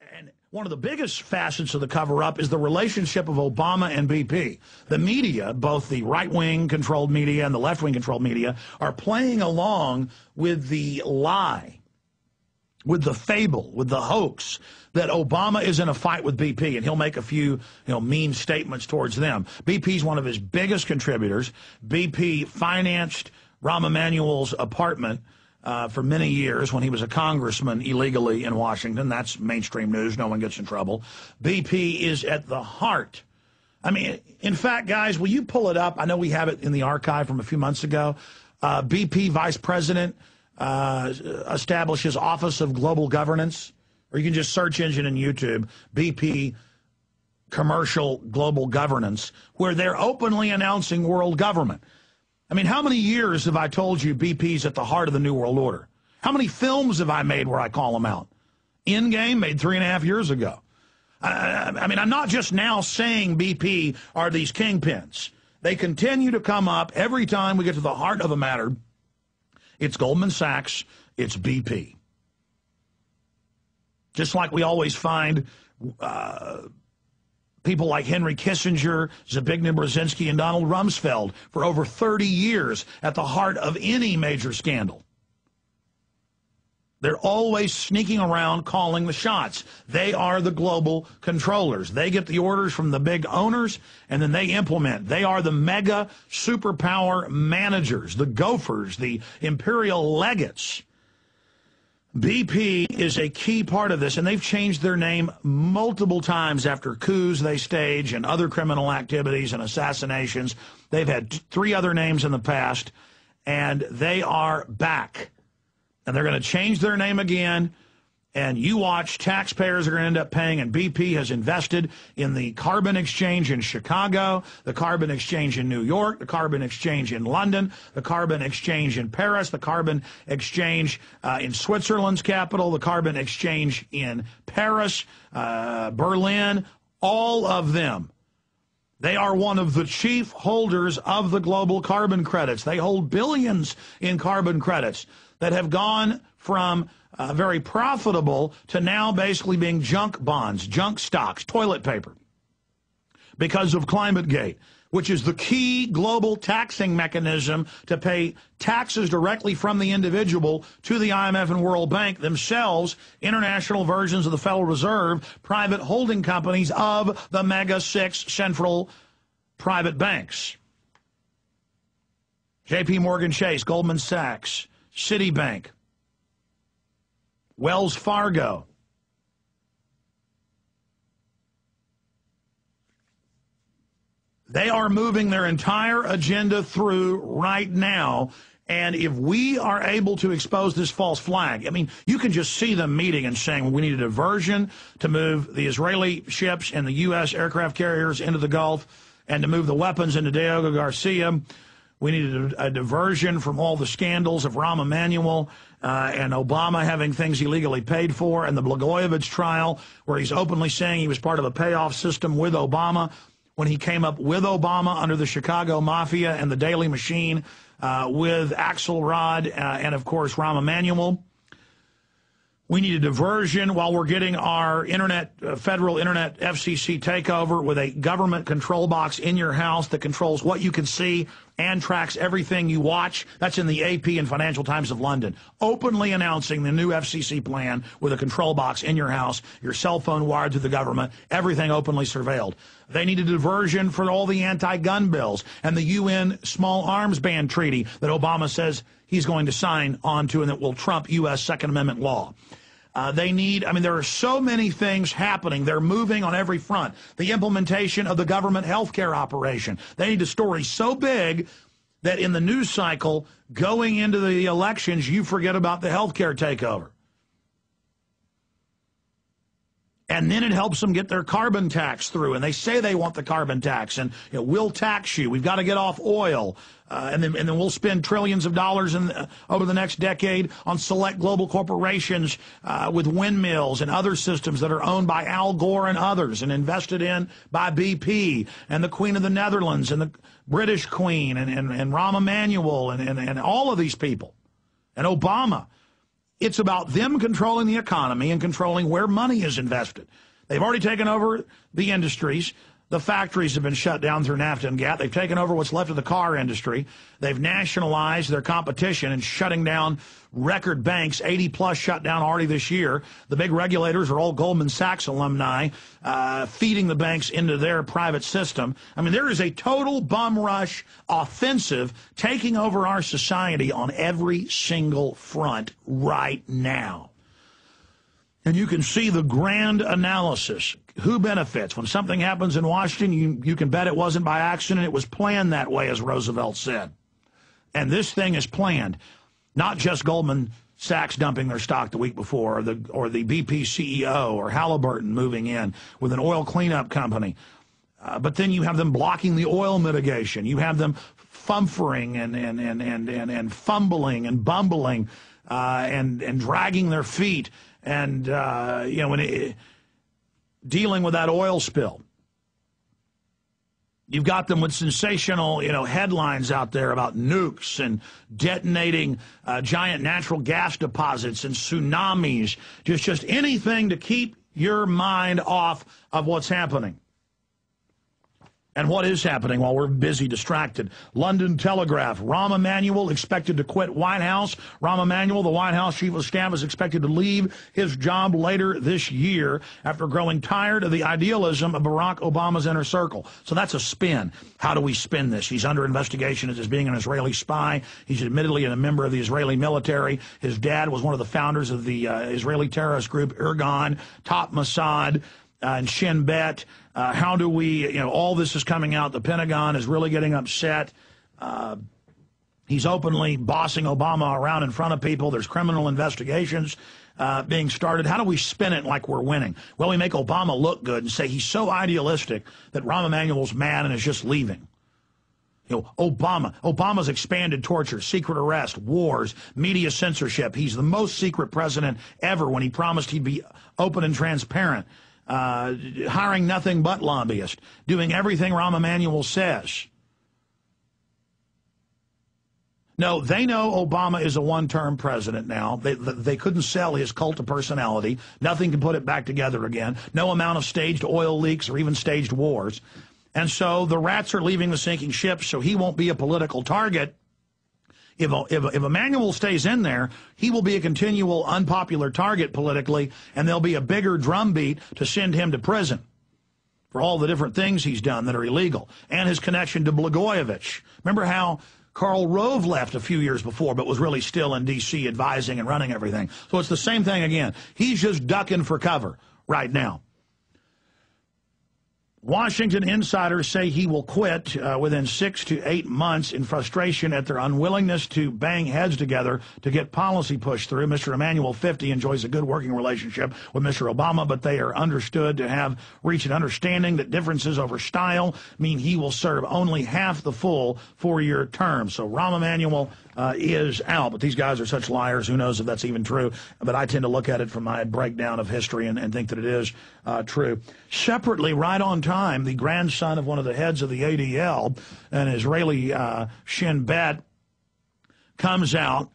And one of the biggest facets of the cover-up is the relationship of Obama and BP. The media, both the right-wing controlled media and the left-wing controlled media, are playing along with the lie, with the fable, with the hoax that Obama is in a fight with BP, and he'll make a few mean statements towards them. BP's one of his biggest contributors. BP financed Rahm Emanuel's apartment for many years when he was a congressman illegally in Washington. That's mainstream news. No one gets in trouble. BP is at the heart. I mean, in fact, guys, will you pull it up? I know we have it in the archive from a few months ago. BP vice president establishes Office of Global Governance, or you can just search engine in YouTube, BP Commercial Global Governance, where they're openly announcing world government. I mean, how many years have I told you BP's at the heart of the New World Order? How many films have I made where I call them out? Endgame, made 3.5 years ago. I mean, I'm not just now saying BP are these kingpins. They continue to come up every time we get to the heart of a matter. It's Goldman Sachs, it's BP. Just like we always find people like Henry Kissinger, Zbigniew Brzezinski, and Donald Rumsfeld for over 30 years at the heart of any major scandal. They're always sneaking around calling the shots. They are the global controllers. They get the orders from the big owners, and then they implement. They are the mega superpower managers, the gophers, the imperial legates. BP is a key part of this, and they've changed their name multiple times after coups they stage and other criminal activities and assassinations. They've had 3 other names in the past, and they are back. And they're going to change their name again, and you watch, taxpayers are going to end up paying, and BP has invested in the carbon exchange in Chicago, the carbon exchange in New York, the carbon exchange in London, the carbon exchange in Paris, the carbon exchange in Switzerland's capital, the carbon exchange in Paris, Berlin, all of them. They are one of the chief holders of the global carbon credits. They hold billions in carbon credits that have gone from very profitable to now basically being junk bonds, junk stocks, toilet paper, because of ClimateGate, which is the key global taxing mechanism to pay taxes directly from the individual to the IMF and World Bank, themselves international versions of the Federal Reserve, private holding companies of the mega 6 central private banks. JP Morgan Chase, Goldman Sachs, Citibank, Wells Fargo. They are moving their entire agenda through right now. And if we are able to expose this false flag, I mean, you can just see them meeting and saying, well, we need a diversion to move the Israeli ships and the U.S. aircraft carriers into the Gulf and to move the weapons into Diego Garcia. We needed a diversion from all the scandals of Rahm Emanuel and Obama having things illegally paid for, and the Blagojevich trial, where he's openly saying he was part of a payoff system with Obama when he came up with Obama under the Chicago Mafia and the Daily Machine with Axelrod and, of course, Rahm Emanuel. We need a diversion while we're getting our federal internet FCC takeover with a government control box in your house that controls what you can see and tracks everything you watch. That's in the AP and Financial Times of London, openly announcing the new FCC plan with a control box in your house, your cell phone wired to the government, everything openly surveilled. They need a diversion for all the anti-gun bills and the UN small arms ban treaty that Obama says he's going to sign onto and that will trump U.S. Second Amendment law. There are so many things happening. They're moving on every front. The implementation of the government health care operation. They need a story so big that in the news cycle going into the elections, you forget about the health care takeover. And then it helps them get their carbon tax through. And they say they want the carbon tax. And we'll tax you. We've got to get off oil. And then we'll spend trillions of dollars over the next decade on select global corporations with windmills and other systems that are owned by Al Gore and others and invested in by BP and the Queen of the Netherlands and the British Queen and Rahm Emanuel and all of these people and Obama. It's about them controlling the economy and controlling where money is invested. They've already taken over the industries. The factories have been shut down through NAFTA and GATT. They've taken over what's left of the car industry. They've nationalized their competition and shutting down record banks, 80-plus shut down already this year. The big regulators are all Goldman Sachs alumni, feeding the banks into their private system. I mean, there is a total bum rush offensive taking over our society on every single front right now. And you can see the grand analysis. Who benefits? When something happens in Washington, you can bet it wasn't by accident. It was planned that way, as Roosevelt said. And this thing is planned. Not just Goldman Sachs dumping their stock the week before, or the BP CEO, or Halliburton moving in with an oil cleanup company. But then you have them blocking the oil mitigation. You have them fumfering and fumbling and bumbling and dragging their feet. And, dealing with that oil spill. You've got them with sensational, headlines out there about nukes and detonating giant natural gas deposits and tsunamis, just anything to keep your mind off of what's happening. And what is happening while we're busy distracted? London Telegraph, Rahm Emanuel expected to quit White House. Rahm Emanuel, the White House chief of staff, is expected to leave his job later this year after growing tired of the idealism of Barack Obama's inner circle. So that's a spin. How do we spin this? He's under investigation as being an Israeli spy. He's admittedly a member of the Israeli military. His dad was one of the founders of the Israeli terrorist group Irgun, top Mossad, and Shin Bet. How do we, all this is coming out. The Pentagon is really getting upset. He's openly bossing Obama around in front of people. There's criminal investigations being started. How do we spin it like we're winning? Well, we make Obama look good and say he's so idealistic that Rahm Emanuel's mad and is just leaving. Obama's expanded torture, secret arrest, wars, media censorship. He's the most secret president ever when he promised he'd be open and transparent. Hiring nothing but lobbyists, doing everything Rahm Emanuel says. No, they know Obama is a one-term president now. They couldn't sell his cult of personality. Nothing can put it back together again. No amount of staged oil leaks or even staged wars. And so the rats are leaving the sinking ship, so he won't be a political target. If Emanuel stays in there, he will be a continual unpopular target politically, and there'll be a bigger drumbeat to send him to prison for all the different things he's done that are illegal, and his connection to Blagojevich. Remember how Karl Rove left a few years before, but was really still in D.C. advising and running everything. So it's the same thing again. He's just ducking for cover right now. Washington insiders say he will quit within 6 to 8 months in frustration at their unwillingness to bang heads together to get policy pushed through. Mr. Emanuel, 50, enjoys a good working relationship with Mr. Obama, but they are understood to have reached an understanding that differences over style mean he will serve only half the full 4-year term. So Rahm Emanuel is out, but these guys are such liars. Who knows if that's even true? But I tend to look at it from my breakdown of history and think that it is true. Separately, right on time, the grandson of one of the heads of the ADL, an Israeli Shin Bet, comes out,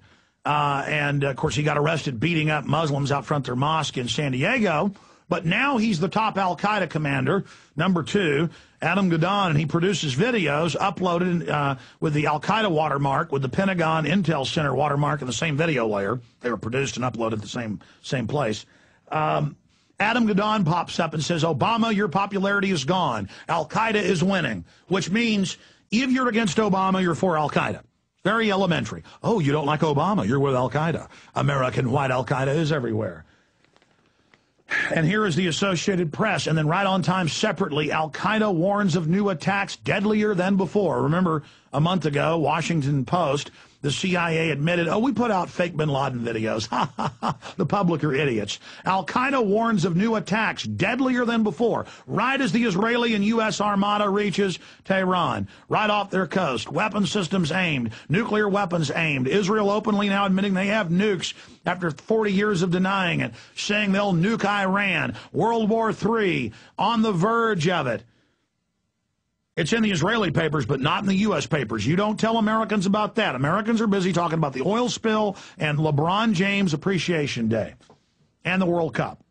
and of course he got arrested beating up Muslims out front their mosque in San Diego. But now he's the top al-Qaeda commander, number 2, Adam Gadon, and he produces videos uploaded with the al-Qaeda watermark, with the Pentagon Intel Center watermark in the same video layer. They were produced and uploaded at the same place. Adam Gadon pops up and says, Obama, your popularity is gone. Al-Qaeda is winning, which means if you're against Obama, you're for Al-Qaeda. Very elementary. Oh, you don't like Obama, you're with Al-Qaeda. American white Al-Qaeda is everywhere. And here is the Associated Press. And then right on time, separately, Al-Qaeda warns of new attacks deadlier than before. Remember, a month ago, Washington Post, the CIA admitted, we put out fake bin Laden videos. The public are idiots. Al-Qaeda warns of new attacks deadlier than before, right as the Israeli and U.S. Armada reaches Tehran, right off their coast. Weapon systems aimed, nuclear weapons aimed. Israel openly now admitting they have nukes after 40 years of denying it, saying they'll nuke Iran. World War III, on the verge of it. It's in the Israeli papers, but not in the U.S. papers. You don't tell Americans about that. Americans are busy talking about the oil spill and LeBron James Appreciation Day and the World Cup.